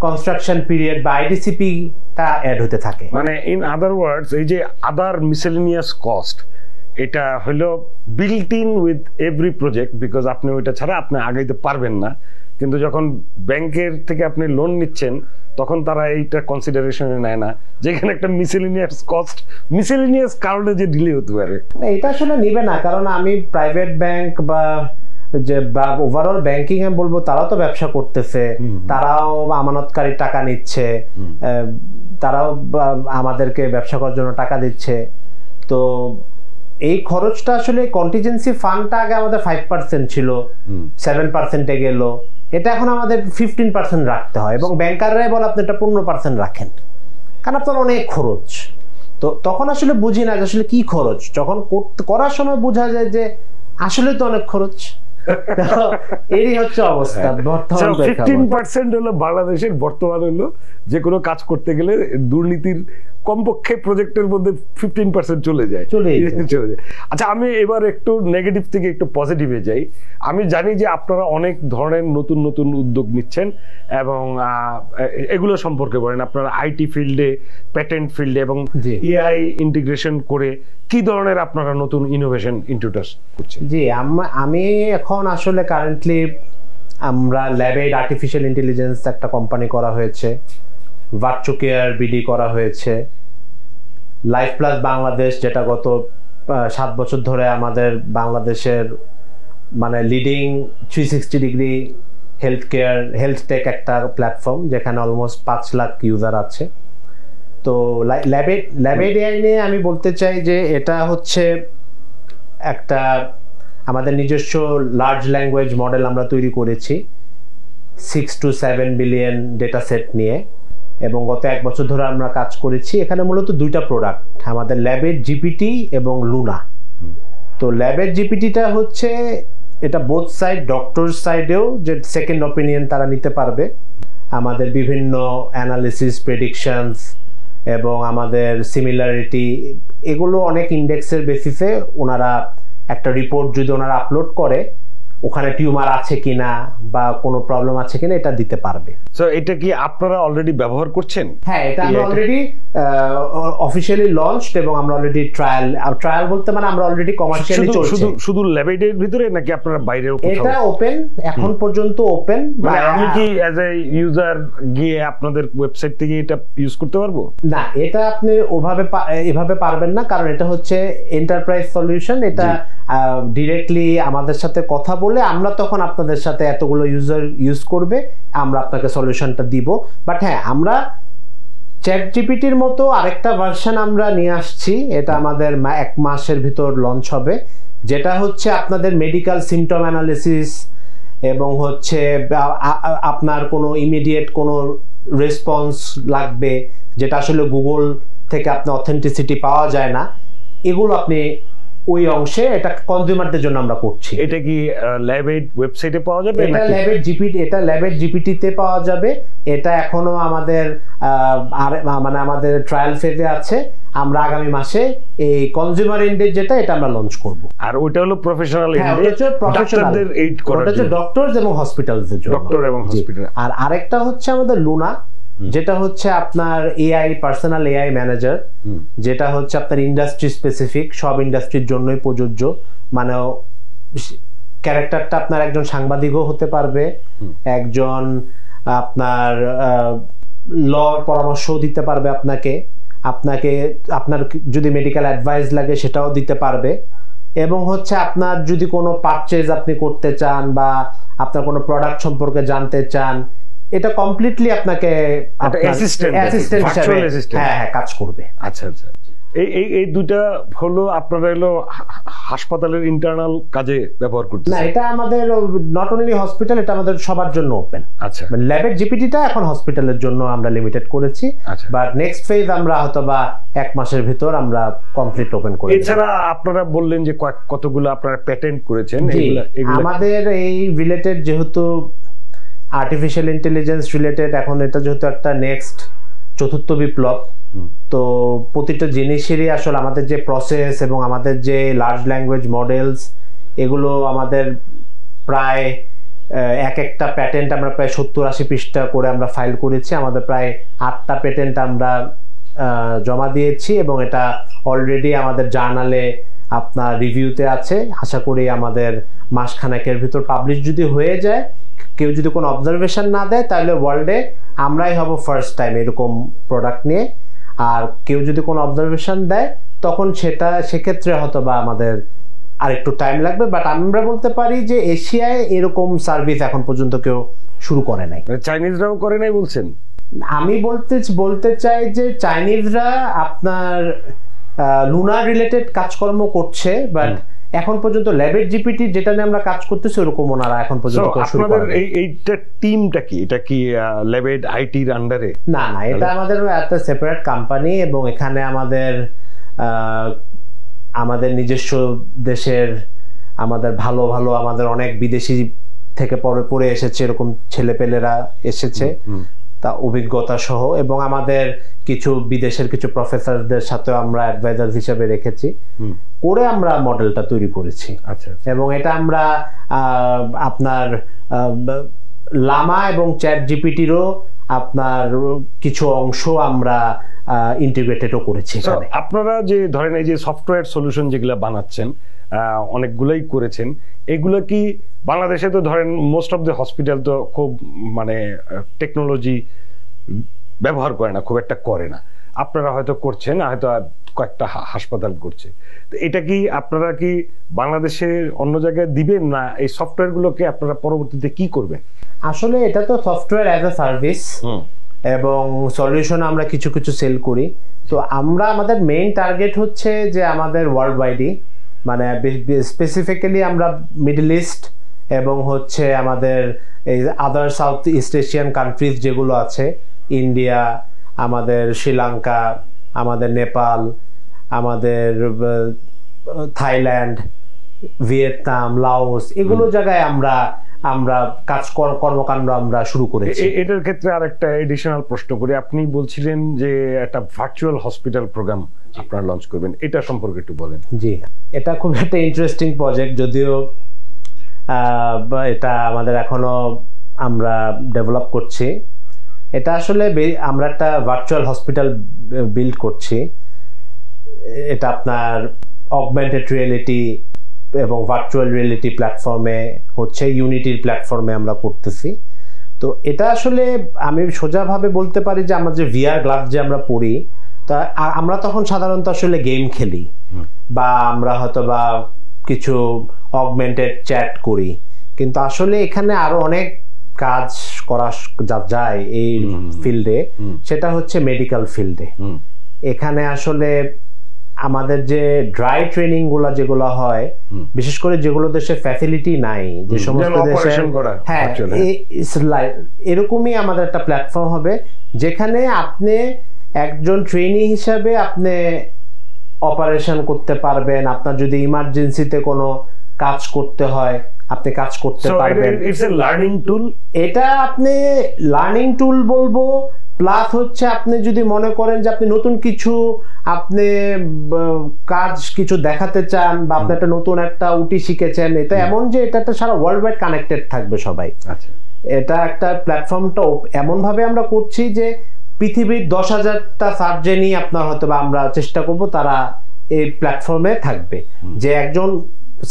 কনস্ট্রাকশন পিরিয়ড বা আইডিসিপি টা অ্যাড হতে থাকে। মানে ইন আদার ওয়ার্ডস এই যে আদার মিসেলেনিয়াস কস্ট এটা হলো built in with every project, because আপনি ওইটা ছাড়া আপনি আগাইতে পারবেন না। কিন্তু যখন ব্যাংকের থেকে আপনি লোন নিচ্ছেন তখন তারা এইটা কনসিডারেশনে নেয় না, যেখানে একটা মিসেলেনিয়াস কস্ট মিসেলেনিয়াস কারণে যে ডিলে হতে পারে। এটা আসলে নিবে না, কারণ আমি প্রাইভেট ব্যাংক বা যে ওভারঅল ব্যাংকিং আমি বলবো তারাও তো ব্যবসা করতেছে, তারাও আমানতকারী টাকা নিচ্ছে, তারাও আমাদেরকে ব্যবসা করার জন্য টাকা দিচ্ছে। তো এই খরচটা আসলে কন্টিজেন্সি ফান্ডটা আগে আমাদের 5% ছিল, 7% গেল, এটা এখন আমাদের 15% রাখতে হয়, এবং ব্যাংকাররাই বলে আপনি এটা 15% রাখেন, কারণ আপনার অনেক খরচ। তো তখন আসলে বুঝি না যে আসলে কি খরচ, যখন করার সময় বোঝা যায় যে আসলে তো অনেক খরচ। এরই হচ্ছে অবস্থা বর্তমান। 15% হলো বাংলাদেশের বর্তমান হলো যে কোনো কাজ করতে গেলে দুর্নীতির কমপক্ষে প্রজেক্টের মধ্যে 15% চলে যায়। আচ্ছা, আমি এবার একটু নেগেটিভ থেকে একটু পজিটিভে যাই। আমি জানি যে আপনারা অনেক ধরনের নতুন নতুন উদ্যোগ নিচ্ছেন এবং এগুলো সম্পর্কে বলেন। আপনারা আইটি ফিল্ডে, প্যাটেন্ট ফিল্ডে এবং এআই ইন্টিগ্রেশন করে কি ধরনের আপনারা নতুন ইনোভেশন ইন্ট্রোডিউস করছেন? জি, আমি এখন আসলে কারেন্টলি আমরা ল্যাবেড আর্টিফিশিয়াল ইন্টেলিজেন্স একটা কোম্পানি করা হয়েছে, ভার্চুকেয়ার বিডি করা হয়েছে, লাইফ প্লাস বাংলাদেশ যেটা গত 7 বছর ধরে আমাদের বাংলাদেশের মানে লিডিং 360 ডিগ্রি হেলথ টেক একটা প্ল্যাটফর্ম, যেখানে অলমোস্ট 5 লাখ ইউজার আছে। তো ল্যাবেড এআই নিয়ে আমি বলতে চাই যে এটা হচ্ছে একটা আমাদের নিজস্ব লার্জ ল্যাঙ্গুয়েজ মডেল আমরা তৈরি করেছি 6 to 7 বিলিয়ন ডেটা সেট নিয়ে, এবং গত 1 বছর ধরে আমরা কাজ করেছি। এখানে মূলত 2টা প্রোডাক্ট আমাদের, ল্যাবেড জিপিটি এবং লুনা। তো ল্যাবেড জিপিটিটা হচ্ছে এটা বোথ সাইড, ডক্টর সাইডেও যে সেকেন্ড অপিনিয়ন তারা নিতে পারবে, আমাদের বিভিন্ন অ্যানালিসিস, প্রেডিকশনস এবং আমাদের সিমিলারিটি, এগুলো অনেক ইন্ডেক্সের বেসিসে ওনারা একটা রিপোর্ট যদি ওনারা আপলোড করে ওখানে টিউমার আছে কিনা বা কোনো প্রবলেম আছে কিনা এটা দিতে পারবে। সো এটা কি আপনারা অলরেডি ব্যবহার করছেন? হ্যাঁ, এটা আমরা অলরেডি অফিশিয়ালি লঞ্চড এবং আমরা অলরেডি ট্রায়াল বলতে মানে আমরা অলরেডি কমার্শিয়ালি চলছে। শুধু ল্যাবেডের ভিতরে নাকি আপনারা বাইরেও কোথাও? এটা ওপেন, এখন পর্যন্ত ওপেন। মানে আমি কি অ্যাজ এ ইউজার গিয়ে আপনাদের ওয়েবসাইট থেকে এটা ইউজ করতে পারবো? না, এটা আপনি এভাবে পারবেন না, কারণ এটা হচ্ছে এন্টারপ্রাইজ সলিউশন। এটা ডিরেক্টলি আমাদের সাথে কথা বলে আমরা তখন আপনাদের সাথে এতগুলো ইউজার ইউজ করবে, আমরা আপনাকে সলিউশনটা দিব। বাট হ্যাঁ, আমরা চ্যাট জিপিটির মতো আরেকটা ভার্সন আমরা নিয়ে আসছি, এটা আমাদের 1 মাসের ভিতর লঞ্চ হবে, যেটা হচ্ছে আপনাদের মেডিকেল সিমটম অ্যানালিসিস এবং হচ্ছে আপনার কোনো ইমিডিয়েট কোনো রেসপন্স লাগবে যেটা আসলে গুগল থেকে আপনার অথেন্টিসিটি পাওয়া যায় না, এগুলো আপনি ওই অংশে এটা কনজিউমারদের জন্য আমরা করছি। এটা কি ল্যাবেড ওয়েবসাইটে পাওয়া যাবে? এটা ল্যাবেড জিপিটিতে পাওয়া যাবে। এটা এখনো আমাদের মানে আমাদের ট্রায়াল ফেজে আছে। আমরা আগামী মাসে এই কনজিউমার এন্ডের যেটা এটা আমরা লঞ্চ করব। আর ওইটা হলো প্রফেশনাল এন্ডে, ডক্টরদের এইড করার জন্য, ডক্টরস এবং হসপিটালসের জন্য, ডক্টর এবং হসপিটাল। আর আরেকটা হচ্ছে আমাদের লুনা, যেটা হচ্ছে আপনার এআই পার্সোনাল এআই ম্যানেজার, যেটা হচ্ছে আপনার ইন্ডাস্ট্রি স্পেসিফিক, সব ইন্ডাস্ট্রির জন্যই প্রযোজ্য। মানে ক্যারেক্টারটা আপনার একজন সাংবাদিকও হতে পারবে, একজন আপনার লর পরামর্শও দিতে পারবে আপনাকে, আপনার যদি মেডিকেল অ্যাডভাইস লাগে সেটাও দিতে পারবে, এবং হচ্ছে আপনার যদি কোনো পারচেজ আপনি করতে চান বা আপনার কোনো প্রোডাক্ট সম্পর্কে জানতে চান, এটা কমপ্লিটলি আপনাকে অ্যাসিস্ট্যান্ট হিসেবে হ্যাঁ কাজ করবে। আচ্ছা আচ্ছা, এই দুইটা হলো আপনারা হলো হাসপাতালের ইন্টারনাল কাজে ব্যবহার করতে? না, এটা আমাদের নট অনলি হসপিটাল, এটা আমাদের সবার জন্য ওপেন। আচ্ছা, ল্যাবের জিপিটিটা এখন হসপিটালের জন্য আমরা লিমিটেড করেছি, বাট নেক্সট ফেজ আমরা হয়তোবা 1 মাসের ভিতর আমরা কমপ্লিট ওপেন করে। এছাড়া আপনারা বললেন যে কতগুলো আপনারা প্যাটেন্ট করেছেন, আমাদের এই রিলেটেড যেহেতু আর্টিফিশিয়াল ইন্টেলিজেন্স রিলেটেড, এখন এটা যেহেতু একটা নেক্সট 4র্থ বিপ্লব, তো প্রতিটা জিনিসেরই আসলে আমাদের যে প্রসেস এবং আমাদের যে লার্জ ল্যাঙ্গুয়েজ মডেলস, এগুলো আমাদের প্রায় এক একটা প্যাটেন্ট আমরা প্রায় 70-80 পৃষ্ঠা করে আমরা ফাইল করেছি। আমাদের প্রায় 8টা প্যাটেন্ট আমরা জমা দিয়েছি এবং এটা অলরেডি আমাদের জার্নালে আপনার রিভিউতে আছে। আশা করি আমাদের মাসখানেকের ভিতর পাবলিশ যদি হয়ে যায়, কেউ যদি কোনো অবজারভেশন না দেয়, তাহলে ওয়ার্ল্ডে আমরাই হব ফার্স্ট টাইম এরকম প্রোডাক্ট নিয়ে। আর কেউ যদি কোনো অবজারভেশন দেয় তখন সেক্ষেত্রে হয়তো বা আমাদের আর একটু টাইম লাগবে, বাট আমরা বলতে পারি যে এশিয়ায় এরকম সার্ভিস এখন পর্যন্ত কেউ শুরু করে নাই। চাইনিজরাও করে নাই বলছেন? আমি বলতে চাই যে চাইনিজরা আপনার লুনার রিলেটেড কাজকর্ম করছে, বাট এখন পর্যন্ত ল্যাবেট জিপিটি যেটা নিয়ে আমরা কাজ করতেছি ওরকম ওনারা এখন পর্যন্ত শুরু করে নাই। এইটা টিমটা কি, এটা কি ল্যাবেট আইটির আন্ডারে? না, এটা আমাদের একটা সেপারেট কোম্পানি এবং এখানে আমাদের নিজস্ব দেশের আমাদের ভালো আমাদের অনেক বিদেশি থেকে পড়ে এসেছে, এরকম ছেলেপেলেরা এসেছে তা অভিজ্ঞতা সহ, এবং আমাদের কিছু বিদেশের কিছু প্রফেসরদের সাথে আমরা অ্যাডভাইজার হিসেবে রেখেছি করে আমরা মডেলটা তৈরি করেছি। আচ্ছা। এবং এটা আমরা আপনার লামা এবং চ্যাট জিপিটিরও আপনার কিছু অংশ আমরা ইন্টিগ্রেটেডও করেছি। আপনারা যে ধরেন এই যে সফটওয়্যার সলিউশন যেগুলো বানাচ্ছেন, অনেকগুলোই করেছেন, এগুলো কি বাংলাদেশে তো ধরেন মোস্ট অফ দ্য হসপিটাল তো খুব মানে টেকনোলজি ব্যবহার করে না, খুব একটা করে না। আপনারা হয়তো করছেন, হয়তো কয়েকটা হাসপাতাল করছে। তো এটা কি আপনারা কি বাংলাদেশের অন্য জায়গায় দিবেন, না এই সফটওয়্যারগুলোকে আপনারা পরবর্তীতে কি করবেন? আসলে এটা তো সফটওয়্যার অ্যাজ এ সার্ভিস এবং সলিউশন আমরা কিছু সেল করি। তো আমাদের মেইন টার্গেট হচ্ছে যে আমাদের ওয়ার্ল্ড ওয়াইডই, মানে স্পেসিফিক্যালি আমরা মিডল ইস্ট এবং হচ্ছে আমাদের এই আদার সাউথ ইস্ট এশিয়ান কান্ট্রিজ যেগুলো আছে, ইন্ডিয়া, আমাদের শ্রীলঙ্কা, আমাদের নেপাল, আমাদের থাইল্যান্ড, ভিয়েতনাম, লাওস, এগুলো জায়গায় আমরা কর্মকাণ্ড আমরা শুরু করেছি। এটার ক্ষেত্রে আরেকটা এডিশনাল প্রশ্ন করি, আপনি বলছিলেন যে একটা ভার্চুয়াল হসপিটাল প্রোগ্রাম আপনারা লঞ্চ করবেন, এটা সম্পর্কে একটু বলেন। জি, এটা খুব একটা ইন্টারেস্টিং প্রজেক্ট, যদিও এটা আমাদের এখনো আমরা ডেভেলপ করছি। এটা আসলে আমরা একটা ভার্চুয়াল হসপিটাল বিল্ড করছি। এটা আপনার অগমেন্টেড রিয়েলিটি এবং ভার্চুয়াল রিয়েলিটি প্ল্যাটফর্মে হচ্ছে, ইউনিটির প্ল্যাটফর্মে আমরা করতেছি। তো এটা আসলে আমি সোজাভাবে বলতে পারি যে আমরা যে ভিআর গ্লাস যে আমরা পরি, তা আমরা তখন সাধারণত আসলে গেম খেলি বা আমরা হয়তো বা কিছু অগমেন্টেড চ্যাট করি, কিন্তু আসলে এখানে আরো অনেক কাজ করা যায় এই ফিল্ডে, সেটা হচ্ছে মেডিকেল ফিল্ডে। এখানে আসলে আমাদের যে ড্রাই ট্রেনিং গুলা যেগুলো হয়, বিশেষ করে যেগুলো দেশে ফ্যাসিলিটি নাই, যে সমস্ত দেশে, হ্যাঁ এরকমই আমাদের একটা প্ল্যাটফর্ম হবে যেখানে আপনি একজন ট্রেনি হিসাবে আপনি অপারেশন করতে পারবেন। আপনার যদি ইমার্জেন্সিতে কোনো কাজ করতে হয় আপনি কাজ করতে পারবেন। ইটস এ লার্নিং টুল। এটা আপনি লার্নিং টুল বলবো, প্লাস হচ্ছে আপনি যদি মনে করেন যে আপনি নতুন কিছু আপনি কাজ কিছু দেখাতে চান বা আপনি একটা নতুন একটা উটি শিখেছেন, এটা এমন যে এটা একটা সারা ওয়ার্ল্ড ওয়াইড কানেক্টেড থাকবে সবাই। আচ্ছা, এটা একটা প্ল্যাটফর্মটা এমন ভাবে আমরা করছি যে পৃথিবীর 10,000টা সার্জেনই আপনার হয়তো বা আমরা চেষ্টা করব তারা এই প্ল্যাটফর্মে থাকবে, যে একজন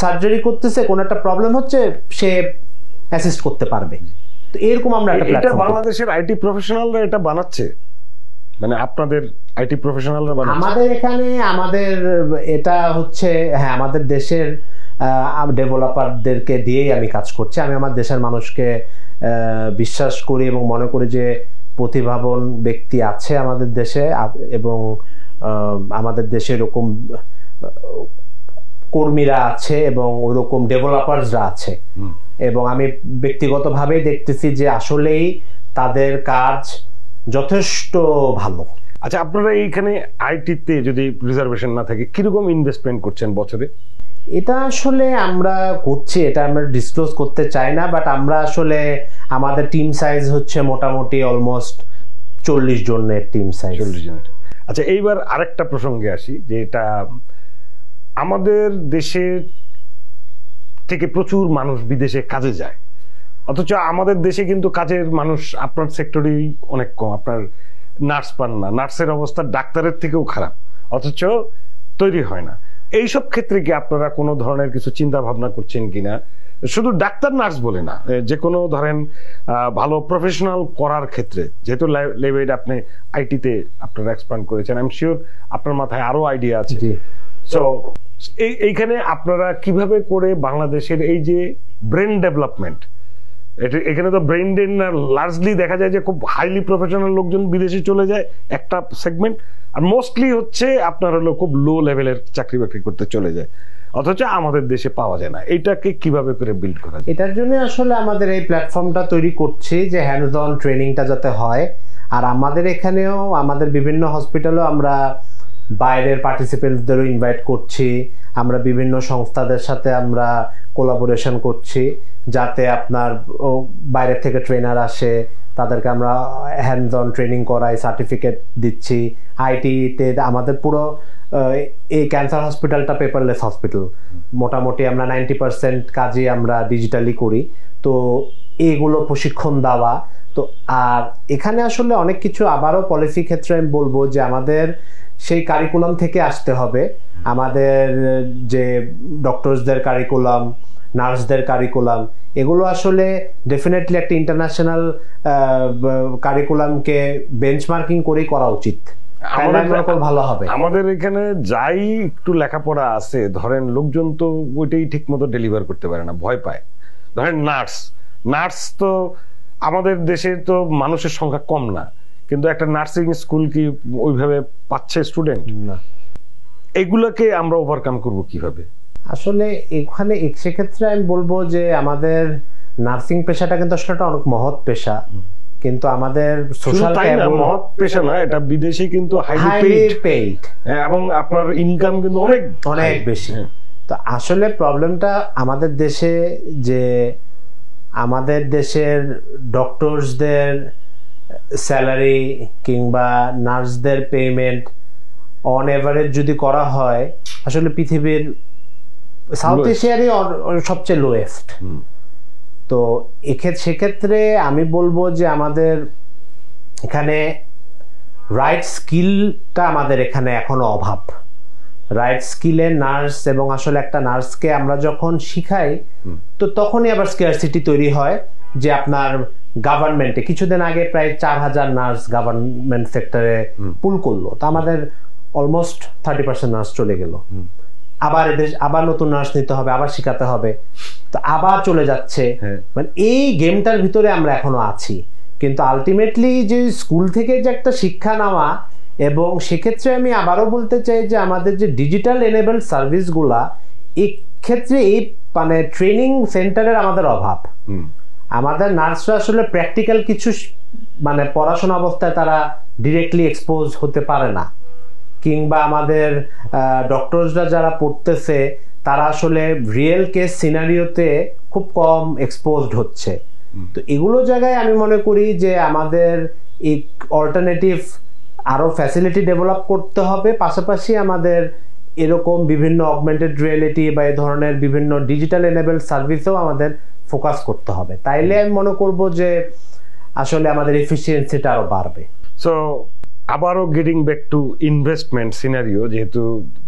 সার্জারি করতেছে, কোন একটা প্রবলেম হচ্ছে, সে অ্যাসিস্ট করতে পারবে। তো এরকম আমরা একটা প্ল্যাটফর্ম, বাংলাদেশের আইটি প্রফেশনালরা এটা বানাচ্ছে, মানে আপনাদের আইটি প্রফেশনালরা বানাচ্ছে? আমাদের এখানে এটা হচ্ছে, হ্যাঁ আমাদের দেশের ডেভেলপারদেরকে দিয়েই আমি কাজ করছি। আমি আমার দেশের মানুষকে বিশ্বাস করি এবং মনে করি যে প্রতিভাবান ব্যক্তি আছে আমাদের দেশে, এবং আমাদের দেশে এরকম কর্মীরা আছে এবং ওরকম ডেভেলপারসরা আছে, এবং আমি ব্যক্তিগতভাবেই দেখতেছি যে আসলেই তাদের কাজ যথেষ্ট ভালো। আচ্ছা, আপনারা এইখানে আইটিতে যদি রিজার্ভেশন না থাকে কিরকম ইনভেস্টমেন্ট করছেন বছরে? এটা আসলে আমরা করছি, এটা আমরা ডিসক্লোজ করতে চাই না, বাট আমরা আসলে আমাদের টিম সাইজ হচ্ছে মোটামুটি অলমোস্ট 40 জনের টিম সাইজ। 40 জনের। আচ্ছা, এইবার আরেকটা প্রসঙ্গে আসি, যে এটা আমাদের দেশে থেকে প্রচুর মানুষ বিদেশে কাজে যায়, অথচ আমাদের দেশে কিন্তু কাজের মানুষ আপনার সেক্টরেই অনেক কম, আপনার নার্স পান না, নার্সের অবস্থা ডাক্তারের থেকেও খারাপ, অথচ তৈরি হয় না। এইসব ক্ষেত্রে কি আপনারা কোনো ধরনের কিছু চিন্তা ভাবনা করছেন কিনা? শুধু ডাক্তার নার্স বলে না, যে কোনো ধরেন ভালো প্রফেশনাল করার ক্ষেত্রে, যেহেতু ল্যাবেড আপনি আইটিতে আপনারা এক্সপ্যান্ড করেছেন, আই এম শিওর আপনার মাথায় আরো আইডিয়া আছে। সো এইখানে আপনারা কিভাবে করে বাংলাদেশের এই যে ব্রেন ডেভেলপমেন্ট, এখানে তো ব্রেন ড্রেন লার্জলি দেখা যায় যে খুব হাইলি প্রফেশনাল লোকজন বিদেশে চলে যায় একটা সেগমেন্ট, আর মোস্টলি হচ্ছে আপনার হলো খুব লো লেভেলের চাকরি বাকরি করতে চলে যায়, অথচ আমাদের দেশে পাওয়া যায় না। এটাকে কিভাবে করে বিল্ড করা যায়? এটার জন্য আসলে আমাদের এই প্ল্যাটফর্মটা তৈরি করছি যে হ্যান্ডস অন ট্রেনিংটা যাতে হয়। আর আমাদের এখানেও আমাদের বিভিন্ন হসপিটালেও আমরা বাইরের পার্টিসিপেন্টদেরও ইনভাইট করছি, আমরা বিভিন্ন সংস্থাদের সাথে আমরা কোলাবোরেশন করছি, যাতে আপনার বাইরে থেকে ট্রেনার আসে, তাদেরকে আমরা হ্যান্ডস অন ট্রেনিং করাই, সার্টিফিকেট দিচ্ছি। আইটিতে আমাদের পুরো এই ক্যান্সার হসপিটালটা পেপারলেস হসপিটাল, মোটামুটি আমরা 90% কাজই আমরা ডিজিটালি করি। তো এইগুলো প্রশিক্ষণ দেওয়া। তো আর এখানে আসলে অনেক কিছু আবারও পলিসি ক্ষেত্রে আমি বলবো যে আমাদের সেই কারিকুলাম থেকে আসতে হবে। আমাদের যে ডক্টরসদের কারিকুলাম, নার্সদের কারিকুলাম, এগুলো আসলে ডেফিনেটলি একটা ইন্টারন্যাশনাল কারিকুলামকে বেঞ্চমার্কিং করেই করা উচিত, ভালো হবে। আমাদের এখানে যাই একটু লেখাপড়া আছে, ধরেন লোকজন তো ওইটাই ঠিক মতো ডেলিভার করতে পারে না, ভয় পায়। ধরেন নার্স তো আমাদের দেশে তো মানুষের সংখ্যা কম না, কিন্তু একটা নার্সিং স্কুল কি ওইভাবে পাচ্ছে স্টুডেন্ট না। এগুলোকে আমরা ওভারকাম করব কিভাবে? আসলে এখানে সেক্ষেত্রে আমি বলবো যে আমাদের নার্সিং পেশাটা কিন্তু আসলে একটা অনেক মহৎ পেশা, কিন্তু আমাদের সোশ্যাল মহৎ পেশা না, এটা বিদেশে কিন্তু হাইলি পেইড এবং আপনার ইনকাম কিন্তু অনেক অনেক বেশি। তো আসলে প্রবলেমটা আমাদের দেশে যে আমাদের দেশের ডক্টরসদের স্যালারি কিংবা নার্সদের পেমেন্ট অন এভারেজ যদি করা হয়, আসলে পৃথিবীর সাউথ এশিয়ারই সবচেয়ে লোয়েস্ট। তো সেক্ষেত্রে আমি বলবো যে আমাদের এখানে রাইট স্কিলটা আমাদের এখানে এখনো অভাব। রাইট স্কিলের নার্স, এবং আসলে একটা নার্সকে আমরা যখন শিখাই তো তখনই আবার স্কেয়ারসিটি তৈরি হয় যে আপনার গভর্নমেন্টে কিছুদিন আগে প্রায় 4000 নার্স গভর্নমেন্ট সেক্টরে পুল করলো, তো আমাদের অলমোস্ট 30% নার্স চলে গেল। আবার নতুন নার্স নিতে হবে, আবার শিখাতে হবে, তো আবার চলে যাচ্ছে। মানে এই গেমটার ভিতরে আমরা এখনো আছি। কিন্তু আলটিমেটলি যে স্কুল থেকে যে একটা শিক্ষা নেওয়া, এবং সেক্ষেত্রে আমি আবারও বলতে চাই যে আমাদের যে ডিজিটাল এনেবলড সার্ভিসগুলা, এই ক্ষেত্রে এই মানে ট্রেনিং সেন্টারের আমাদের অভাব। আমাদের নার্সরা আসলে প্র্যাকটিক্যাল কিছু মানে পড়াশোনা অবস্থায় তারা ডিরেক্টলি এক্সপোজ হতে পারে না, কিংবা আমাদের ডক্টরসরা যারা পড়তেছে তারা আসলে রিয়েল কেস সিনারিওতে খুব কম এক্সপোজড হচ্ছে। তো এগুলো জায়গায় আমি মনে করি যে আমাদের এই অল্টারনেটিভ আরো ফ্যাসিলিটি ডেভেলপ করতে হবে। পাশাপাশি আমাদের এরকম বিভিন্ন অগমেন্টেড রিয়েলিটি বা এই ধরনের বিভিন্ন ডিজিটাল এনেবলড সার্ভিসেও আমাদের ফোকাস করতে হবে। তাইলে আমি মনে করব যে আসলে আমাদের এফিসিয়েন্সিটা আরো বাড়বে। সো আবারও getting back to investment scenario, যেহেতু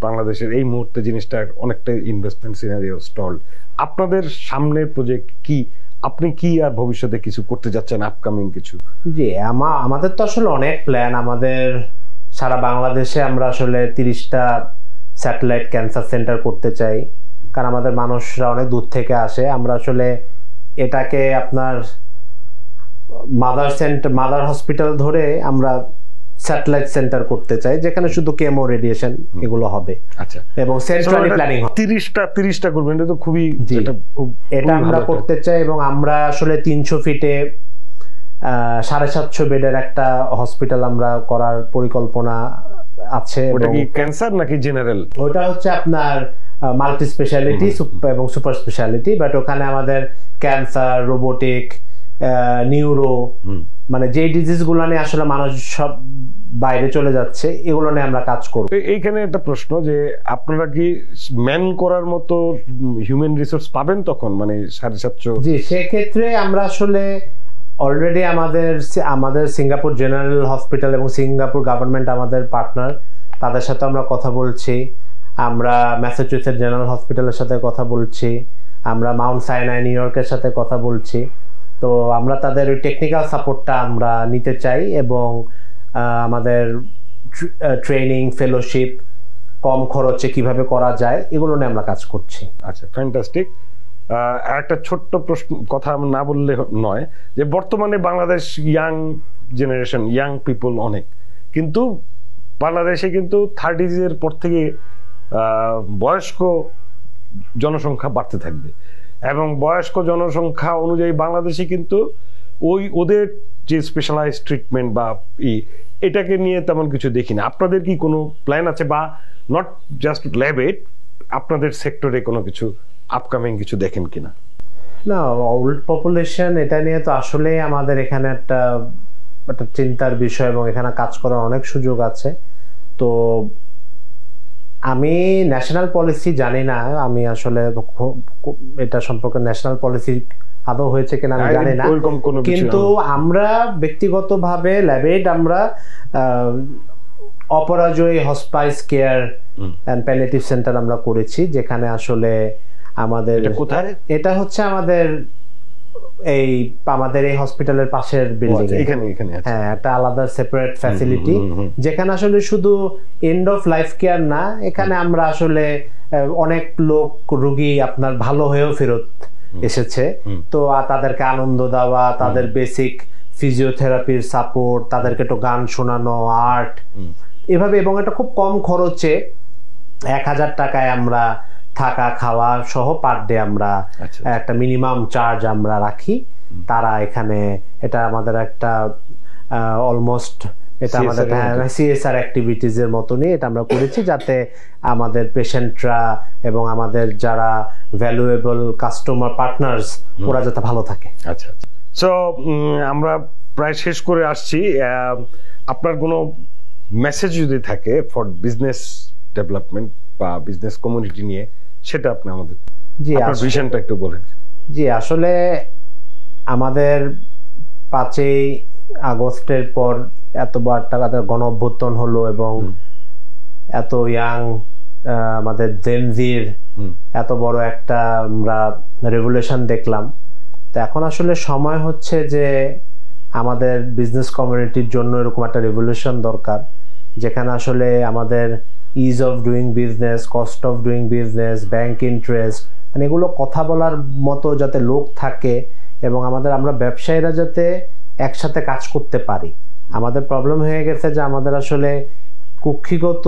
বাংলাদেশের এই মুহূর্তে জিনিসটা অনেকটা ইনভেস্টমেন্ট সিনারিও স্টল, আপনাদের সামনের প্রজেক্ট কি? আপনি কি আর ভবিষ্যতে কিছু করতে যাচ্ছেন আপকামিং কিছু? জি, আমাদের তো আসলে অনেক প্ল্যান। আমাদের সারা বাংলাদেশে আমরা আসলে 30টা স্যাটেলাইট ক্যান্সার সেন্টার করতে চাই, কারণ আমাদের মানুষরা অনেক দূর থেকে আসে। আমরা আসলে এটাকে আপনার মাদার হসপিটাল ধরে আমরা স্যাটেলাইট সেন্টার করতে চাই, যেখানে শুধু কেমো রেডিয়েশন এগুলো হবে। আচ্ছা, এবং সেন্ট্রালি প্ল্যানিং হবে। 30টা করবেন, এটা তো খুবই, এটা আমরা করতে চাই। এবং আমরা আসলে 300 ফিটে 750 বেডের একটা হসপিটাল আমরা করার পরিকল্পনা আছে। ওটা কি ক্যান্সার নাকি জেনারেল? ওটা হচ্ছে আপনার মাল্টি স্পেশালিটি এবং সুপার স্পেশালিটি, বাট ওখানে আমাদের ক্যান্সার, রোবোটিক, নিউরো, মানে যে ডিজিজগুলো নিয়ে আসলে মানুষ সব বাইরে চলে যাচ্ছে, এগুলো নিয়ে আমরা কাজ করব। এইখানে একটা প্রশ্ন, যে আপনারা কি ম্যান করার মতো হিউম্যান রিসোর্স পাবেন তখন, মানে 750? জি, সেক্ষেত্রে আমরা আসলে অলরেডি আমাদের সিঙ্গাপুর জেনারেল হসপিটাল এবং সিঙ্গাপুর গভর্নমেন্ট আমাদের পার্টনার, তাদের সাথে আমরা কথা বলছি। আমরা ম্যাসাচুসেটস জেনারেল হসপিটালের সাথে কথা বলছি, আমরা মাউন্ট সাইনাই নিউ ইয়র্কের সাথে কথা বলছি। তো আমরা তাদের ওই টেকনিক্যাল সাপোর্টটা আমরা নিতে চাই, এবং আমাদের ট্রেনিং ফেলোশিপ কম খরচে কিভাবে করা যায় এগুলো নিয়ে আমরা কাজ করছি। আচ্ছা, ফ্যান্টাস্টিক। একটা ছোট্ট প্রশ্ন, কথা না বললে নয়, যে বর্তমানে Bangladesh young generation, young people অনেক, কিন্তু বাংলাদেশে কিন্তু 30s এর পর থেকে বয়স্ক জনসংখ্যা বাড়তে থাকবে, এবং বয়স্ক জনসংখ্যা অনুযায়ী বাংলাদেশে কিন্তু ওদের যে স্পেশালাইজ ট্রিটমেন্ট বা এটাকে নিয়ে তেমন কিছু দেখি না। আপনাদের কি কোনো প্ল্যান আছে, বা নট জাস্ট ল্যাবে, আপনাদের সেক্টরে কোনো কিছু আপকামিং কিছু দেখেন কিনা? না, ওল্ড পপুলেশন এটা নিয়ে তো আসলে আমাদের এখানে একটা চিন্তার বিষয়, এবং এখানে কাজ করার অনেক সুযোগ আছে। তো আমি ন্যাশনাল পলিসি জানি না, আমি আসলে এটা সম্পর্কে ন্যাশনাল পলিসি আদৌ হয়েছে কিনা আমি জানি না, কিন্তু আমরা ব্যক্তিগতভাবে ল্যাবেড আমরা Aparajoy hospice care and palliative centre আমরা করেছি, যেখানে আসলে আমাদের এটা হচ্ছে আমাদের এই হসপিটালের পাশের বিল্ডিং, হ্যাঁ, একটা আলাদা সেপারেট ফ্যাসিলিটি, যেখানে আসলে শুধু এন্ড অফ লাইফ কেয়ার না, এখানে আমরা আসলে অনেক লোক রোগী আপনার ভালো হয়েও ফেরত এসেছে। তো তাদেরকে আনন্দ দেওয়া, তাদের বেসিক ফিজিওথেরাপির সাপোর্ট, তাদেরকে একটু গান শোনানো, আর্ট, এভাবে, এবং এটা খুব কম খরচে 1000 টাকায় আমরা থাকা খাওয়া সহ পার ডে আমরা একটা মিনিমাম চার্জ আমরা রাখি। তারা এখানে, এটা আমাদের একটা অলমোস্ট এটা আমাদের সিএসআর অ্যাক্টিভিটিজ এর মতনই এটা আমরা করেছি, যাতে আমাদের পেশেন্টরা এবং আমাদের যারা ভ্যালুয়েবল কাস্টমার পার্টনার্স ওরা যাতে ভালো থাকে। আচ্ছা, সো আমরা প্রায় শেষ করে আসছি। আপনার কোনো মেসেজ যদি থাকে ফর বিজনেস ডেভেলপমেন্ট বা বিজনেস কমিউনিটি নিয়ে, সেটা আপনি আমাদের আপনার ভিশনটা একটু বলেন। জি, আসলে আমাদের 5ই আগস্টের পর এত বড় একটা গণ অভ্যুত্থান হলো, এবং এত ইয়াং আমাদের জেনজির এত বড় একটা আমরা রেভলিউশন দেখলাম। তো এখন আসলে সময় হচ্ছে যে আমাদের বিজনেস কমিউনিটির জন্য এরকম একটা রেভলিউশন দরকার, যেখানে আসলে আমাদের is of doing business, cost of doing business, bank interest, মানে এগুলো কথা বলার মতো যাতে লোক থাকে, এবং আমরা ব্যবসায়ীরা যাতে একসাথে কাজ করতে পারি। আমাদের প্রবলেম হয়ে গেছে যে আমাদের আসলে কক্ষিগত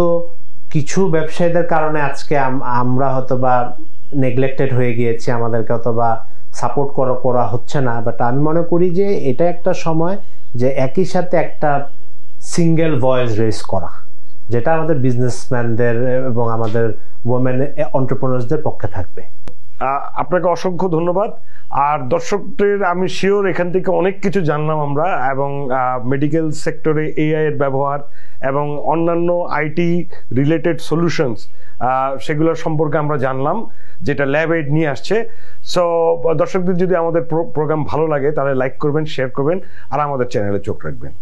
কিছু ব্যবসায়ীদের কারণে আজকে আমরা হয়তোবা নেগলেক্টেড হয়ে গিয়েছি, আমাদেরকে হয়তোবা সাপোর্ট করা হচ্ছে না। বাট আমি মনে করি যে এটা একটা সময় যে একই সাথে একটা সিঙ্গেল ভয়েস রেজ করা, যেটা আমাদের বিজনেসম্যানদের এবং আমাদের ওমেন এন্টারপ্রেনার্সদের পক্ষে থাকবে। আপনাকে অসংখ্য ধন্যবাদ। আর দর্শকদের আমি শিওর এখান থেকে অনেক কিছু জানলাম আমরা, এবং মেডিকেল সেক্টরে এআই এর ব্যবহার এবং অন্যান্য আইটি রিলেটেড সলিউশনস, সেগুলোর সম্পর্কে আমরা জানলাম, যেটা ল্যাব এইড নিয়ে আসছে। সো দর্শকদের যদি আমাদের প্রোগ্রাম ভালো লাগে তাহলে লাইক করবেন, শেয়ার করবেন, আর আমাদের চ্যানেলে চোখ রাখবেন।